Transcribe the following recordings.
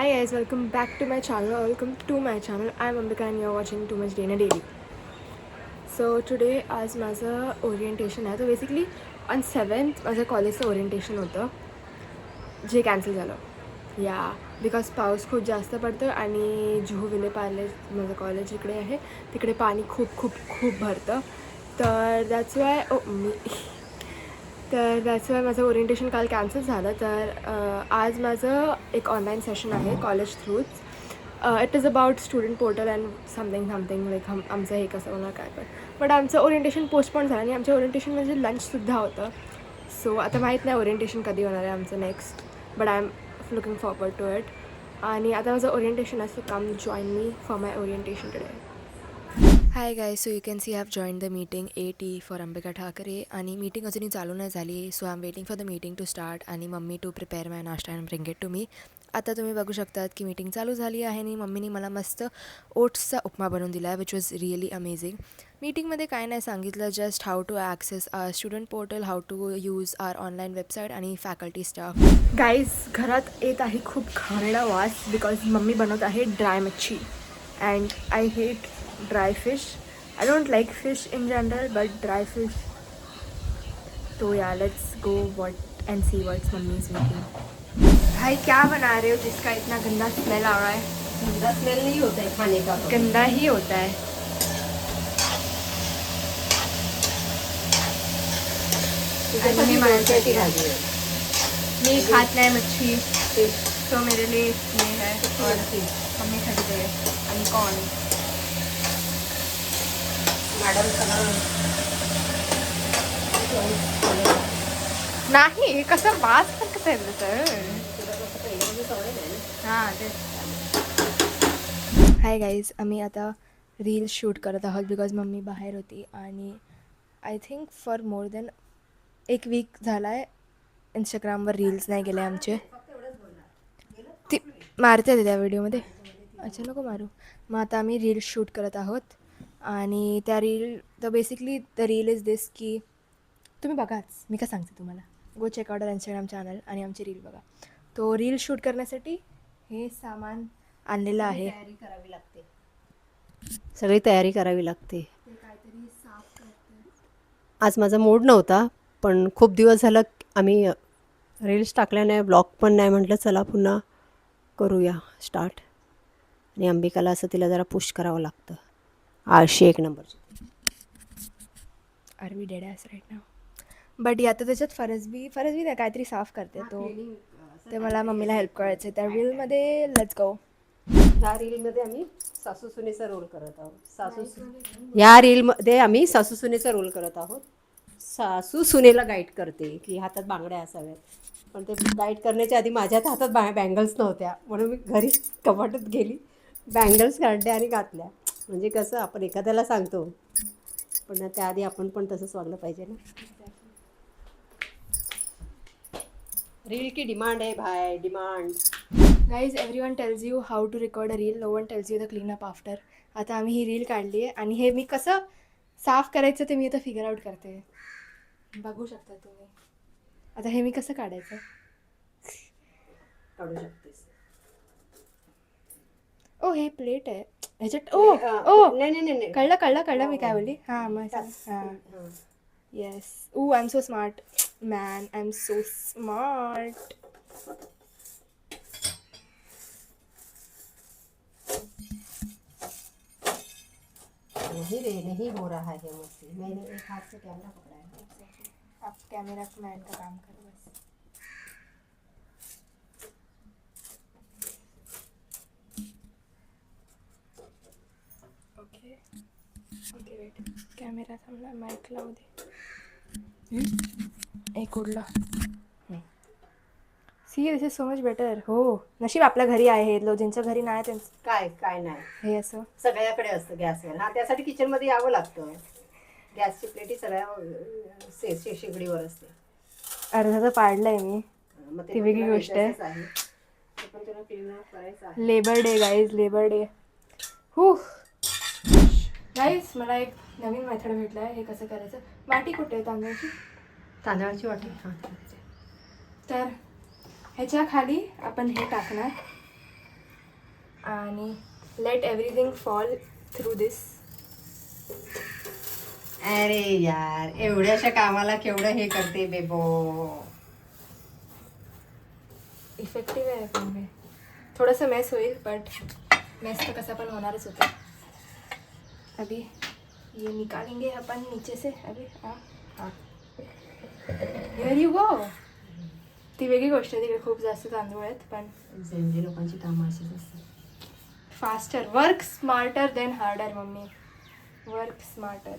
Hi guys, welcome back to my channel. Welcome to my channel. I'm Ambika and you're watching Too Much Dana Daily. So today आज माझं orientation आहे. तर basically on 7th माझं कॉलेजचं orientation होतं जे cancel झालं या बिकॉज पाऊस खूप जास्त पडतो आणि जुहू विलेपार्ले माझं कॉलेज इकडे आहे तिकडे पाणी खूप खूप खूप भरतं तर दॅट्स वाय माझं ओरिएंटेशन काल कॅन्सल झालं. तर आज माझं एक ऑनलाईन सेशन आहे कॉलेज थ्रूच. It is about student portal and something like आमचं हे कसं होणार काय पण आमचं ओरिएंटेशन पोस्टपोन झालं आणि आमच्या ओरिएंटेशन म्हणजे लंचसुद्धा होतं. सो आता माहीत नाही ओरिएंटेशन कधी होणार आहे आमचं next, but I am looking forward to it. आणि आता माझं ओरिएंटेशन आहे, so come join me for my orientation today. Hi guy, so you can see have join the meeting 8 for Ambika Thackeray. आणि मीटिंग अजूनही चालू नाही झाली, so I am waiting for the meeting to start आणि mummy to prepare my nashta and bring it to me. आता तुम्ही बघू शकतात की मीटिंग चालू झाली आहे आणि मम्मीनी मला मस्त ओट्सचा उपमा बनवून दिला आहे विच वॉज रिअली अमेझिंग. मीटिंगमध्ये काय नाही सांगितलं, just how to access student portal, how to use our online website आणि फॅकल्टी स्टाफ. गाईज, घरात येत आहे खूप घाणेरडा वास बिकॉज मम्मी बनवत आहे ड्राय मच्छी and I hate dry fish. I don't like fish in general, but dry fish. So yeah, let's go and see what's mummy's making. भाई क्या बना रहे हो जिसका इतना गंदा स्मेल आ रहा है? गंदा स्मेल नहीं होता है खाने का, गंदा ही होता है. मी भाजी है. मी खात नाही मच्छी, तो मेरे लिए ये है और मम्मी खाते हैं आणि कॉर्न. मॅडम नाही कसं वास पण कसं आहे तर. हां तेच. हाय गाईज, आम्ही आता रील्स शूट करत आहोत बिकॉज मम्मी बाहेर होती आणि I think for more than एक वीक झाला आहे इंस्टाग्रामवर रील्स नाही गेले आमचे. ती मारते त्या व्हिडिओमध्ये. अच्छा नको मारू. मग आता आम्ही रील्स शूट करत आहोत आणि त्या reel the basically the reel is this की तुम्ही बघाच, मी काय सांगते तुम्हाला. Go check out Instagram channel आणि आमची रील बघा. तो रील शूट करण्यासाठी हे सामान आणलेलं आहे. सगळी तयारी करावी लागते. आज माझा मूड नव्हता, पण खूप दिवस झालं आम्ही रील्स टाकल्याने ब्लॉग पण नाही, म्हटलं चला पुन्हा करूया स्टार्ट. आणि अंबिकाला असं तिला जरा पुश करावं लागतं. आळशी एक नंबरची. Are we dead ass right now. But या तर त्याच्यात फरसबी नाही काहीतरी साफ करते तो, ते मला मम्मीला हेल्प करायचं आहे त्या रीलमध्ये. Let's go. ह्या रीलमध्ये आम्ही सासू सुनेचा रोल करत आहोत. ह्या रीलमध्ये आम्ही सासू सुनेचा रोल करत आहोत. सासू सुनेला गाईड करते की हातात बांगड्या असाव्यात, पण ते गाईड करण्याच्या आधी माझ्या हातात बँगल्स नव्हत्या, म्हणून मी घरी कपाटात गेली, बँगल्स काढल्या आणि घातल्या. म्हणजे कसं आपण एखाद्याला सांगतो, पण त्याआधी आपण पण तसंच वागलं पाहिजे ना. रील की डिमांड आहे भाई, demand. Guys, everyone tells you how to record a reel, no one tells you the cleanup after. आता आम्ही ही रील काढली आहे आणि हे मी कसं साफ करायचं ते मी आता फिगर आउट करते. बघू शकता तुम्ही. आता हे मी कसं काढायचं काढू शकतेस. ओ हे प्लेट आहे ह्याच्यात. ओ नाही कळलं मी काय बोलली. हां मग हां yes. I am so smart man, I am so smart. नहीं हो रहा है मुझसे. मैंने एक हाथ से कैमरा पकड़ा है. आप कैमरा मैन का काम करो बस. ओके वेट, कॅमेरा थांबला, माईक लावू दे. एक उडला. See this is so much better. हो नशीब आपल्या घरी आहे, ज्यांच्या घरी नाही त्यांचं काय नाही, हे असं सगळ्याकडे असतं गॅसवर. हा त्यासाठी किचनमध्ये यावं लागतं. गॅसची प्लेटी सगळ्या शेगडीवर असते. अर्धा तर पाडलंय मी, मग ती वेगळी गोष्ट आहे. पण तुला क्लीन करायचं आहे. Labour day guys, labour day. Guys, मला एक नवीन मेथड भेटला आहे हे कसं करायचं. वाटी कुठे आहे तांदळाची वाटी. हां, तर ह्याच्या खाली आपण हे टाकणार आणि लेट एव्हरीथिंग फॉल थ्रू दिस. अरे यार, एवढ्याशा कामाला केवढं हे करते बेबो. इफेक्टिव्ह आहे पण हे. थोडंसं मेस होईल बट मेस तर कसं पण होणारच होतं. अभी ये निकालेंगे अपन नीचे से. अभी हाँ हियर यू गो. ती वेगळी गोष्ट आहे, तिकडे खूप जास्त तांदूळ आहेत. पण जेवढी लोकांची कामं अशीच असतात. Faster, work smarter than harder. Mummy work smarter.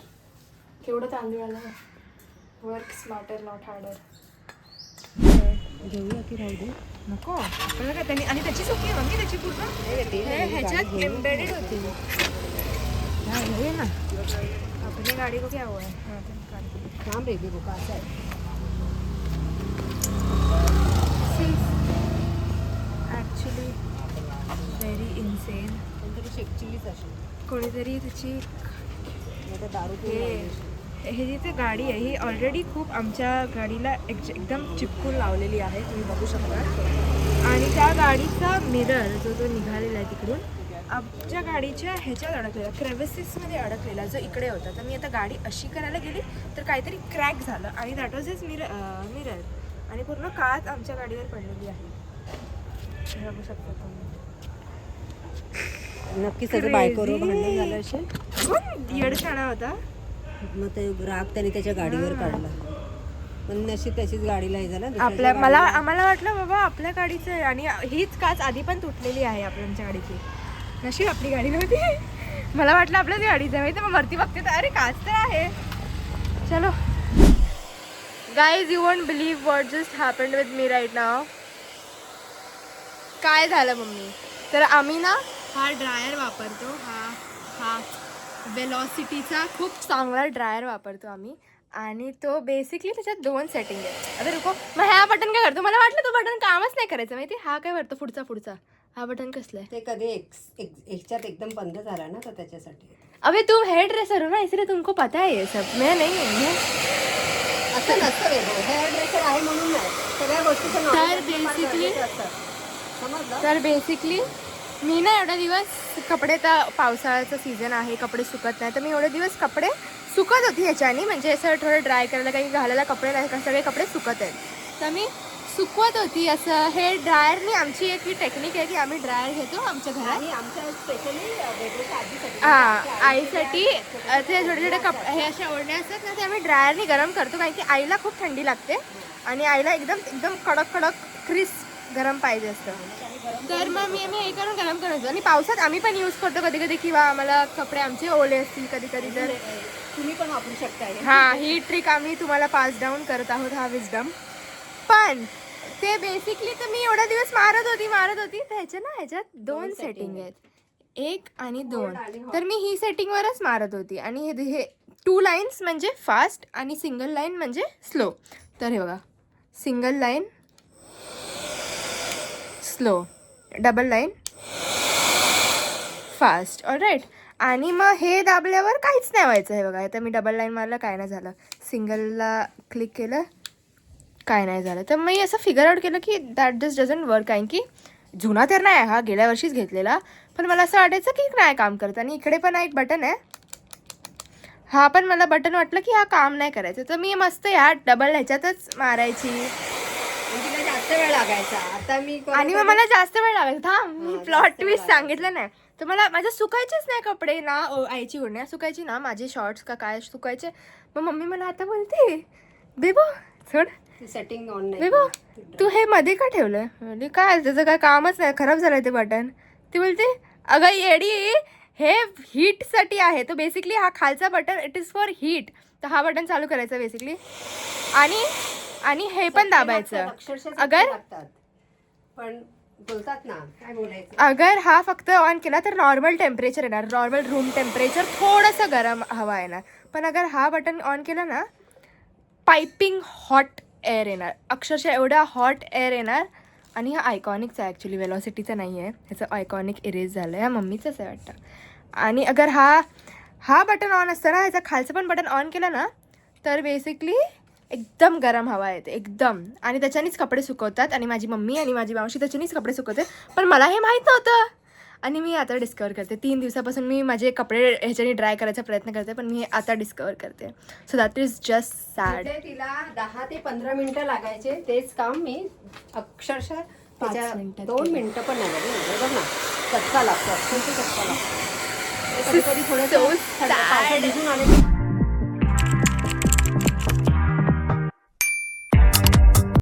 केवढं तांदूळ आलं. Work smarter not harder. घेऊया की राहू दे. नको आपल्याला काय त्यांनी. आणि त्याची चुकी आहे मम्मी, त्याची पूर्ण ह्याच्यात एम्बेडेड होती. हे ना अपनी गाडी को क्या हुआ है. काम रे बेबो का असं आहे. Actually very insane. कोणतरी शेकचिलीच असेल. कोणीतरी त्याची नाही दारू हे जिथे गाडी आहे ही ऑलरेडी खूप आमच्या गाडीला एकदम चिपकून लावलेली आहे, तुम्ही बघू शकता. आणि त्या गाडीचा मिरर जो निघालेला आहे तिकडून आमच्या गाडीच्या ह्याच्यात अडकलेला, क्रेव्हिसेसमध्ये अडकलेला, जो इकडे होता. तर मी आता गाडी अशी करायला गेली तर काहीतरी क्रॅक झालं आणि दॅट वॉज इज मिरर. आणि पूर्ण काच आमच्या गाडीवर पडलेली आहे, बघू शकता तुम्ही. नक्की सगळं बायकोवर भांडण झालं असेल. येडशाणा होता. मग ते राग त्याने त्याच्या गाडीवर काढला. पण नशीब त्याचीच गाडीला हे झालं. आम्हाला वाटलं बाबा आपल्या गाडीचं आहे आणि हीच काच आधी पण तुटलेली आहे आपल्या गाडीची. नशीब आपली गाडी नव्हती. मला वाटलं आपल्याच गाडीचं आहे माहिती. मग वरती बघते तर अरे काच तर आहे. चलो guys, you won't believe what just happened with me right now. काय झालं मम्मी, तर आम्ही ना हा ड्रायर वापरतो. हा वेलॉसिटीचा खूप चांगला ड्रायर वापरतो आम्ही. आणि तो बेसिकली त्याच्यात 2 सेटिंग आहे. अरे रुको, मग ह्या बटन काय करतो. मला वाटलं तो बटन कामच नाही करायचं माहिती. हा काय करतो पुढचा. हा बटन कसला है. ते कधी ह्याच्यात एकदम बंद झाला ना, तर त्याच्यासाठी. अबे तुम हेयर ड्रेसर हो ना, इसलिए तुमको पता है ये सब. मैं नहीं हूँ. असं नसतं रे, हेअर ड्रेसर आहे म्हणून नाही. सगळ्या गोष्टीचं तर बेसिकली मी ना एवढे दिवस कपडे, तर पावसाळ्याचा सीझन आहे, कपडे सुकत नाही. तर मी एवढे दिवस कपडे सुकत होती ह्याच्याने, म्हणजे असं थोडं ड्राय करायला काही घालायला कपडे नाही, सगळे कपडे सुकत आहेत. तर मी सुकवत होती असं. हे ड्रायरनी आमची एक ही टेक्निक आहे की आम्ही ड्रायर घेतो आमच्या घरात. आमच्या स्पेशली आईसाठी ते छोटे छोटे हे अशा ओढण्या असतात ना, ते आम्ही ड्रायरनी गरम करतो. कारण की आईला खूप थंडी लागते आणि आईला एकदम कडक क्रिस्प गरम पाहिजे असतं. तर मग मी हे करून गरम करतो. आणि पावसात आम्ही पण यूज करतो कधी कधी, किंवा आम्हाला कपडे आमचे ओले असतील कधी कधी, तर तुम्ही पण वापरू शकता. ही ट्रिक आम्ही तुम्हाला पास डाऊन करत आहोत, हा विजडम. पण ते बेसिकली तर मी एवढा दिवस मारत होती. तर ह्याच्यात 2 सेटिंग आहेत, 1 आणि 2. तर मी ही सेटिंगवरच मारत होती. आणि हे 2 लाईन्स म्हणजे फास्ट आणि सिंगल लाईन म्हणजे स्लो. तर हे बघा, single line slow, double line fast. All right. आणि मग हे दाबल्यावर काहीच नाही व्हायचं. हे बघा, आता मी डबल लाईन मारलं, काय नाही झालं. सिंगलला क्लिक केलं, काय नाही झालं. तर मी असं फिगर आउट केलं की दॅट दिस डझंट वर्क. कारण की जुना तर नाही, हा गेल्या वर्षीच घेतलेला, पण मला असं वाटायचं की नाही काम करत. आणि इकडे पण एक बटन आहे, हा पण मला बटन वाटलं की हा काम नाही करायचं. तर मी मस्त ह्या डबल ह्याच्यातच मारायची. जास्त वेळ लागायचा. आता मी आणि मग मला जास्त वेळ लागायचा. मी प्लॉट ट्विस्ट सांगितलं नाही. तर मला माझे सुकायचेच नाही कपडे ना, आईची ओढण्या सुकायची ना, माझे शॉर्ट्स का काय सुकायचे. मग मम्मी मला आता बोलते, बेबो सोड, सेटिंग ऑन नाही. बेबो तू हे मध्ये का ठेवलं. म्हणजे काय, त्याचं काय कामच नाही, खराब झालं ते बटन. ती बोलते अगं येडी, हे हीटसाठी आहे. तो बेसिकली हा खालचा button it is for heat. तर हा बटन चालू करायचा बेसिकली. आणि हे पण दाबायचं. पण बोलतात ना, काय बोलायचं. अगर हा फक्त ऑन केला तर नॉर्मल टेम्परेचर येणार, नॉर्मल रूम टेम्परेचर, थोडंसं गरम हवा येणार. पण अगर हा बटन ऑन केला ना, पायपिंग हॉट एअर येणार, अक्षरशः एवढा हॉट एअर येणार. आणि हा आयकॉनिकचा आहे ॲक्च्युली, वेलॉसिटीचा नाही आहे. ह्याचं आयकॉनिक इरेज झालं आहे, ह्या मम्मीचंच आहे वाटतं. आणि अगर हा बटन ऑन असतं ना, ह्याचं खालचं पण बटन ऑन केलं ना, तर बेसिकली एकदम गरम हवा येते एकदम. आणि त्याच्यानेच कपडे सुकवतात. आणि माझी मम्मी आणि माझी मावशी त्याच्यानेच कपडे सुकवते. पण मला हे माहीत नव्हतं. आणि मी आता डिस्कवर करते 3 दिवसापासून मी माझे कपडे ह्याच्याने ड्राय करायचा प्रयत्न करते पण मी आता डिस्कवर करते. So that is just sad. म्हणजे तिला 10 ते 15 मिनिटं लागायचे तेच काम मी अक्षरशः त्याच्या मिनिटात 2 मिनिटं पण नाही लागली. म्हणजे बघ ना चटका लागतो, अक्षरशः चटका लागतो. कधी कधी थोडंसं So थंड पावसात sad. भिजून आले की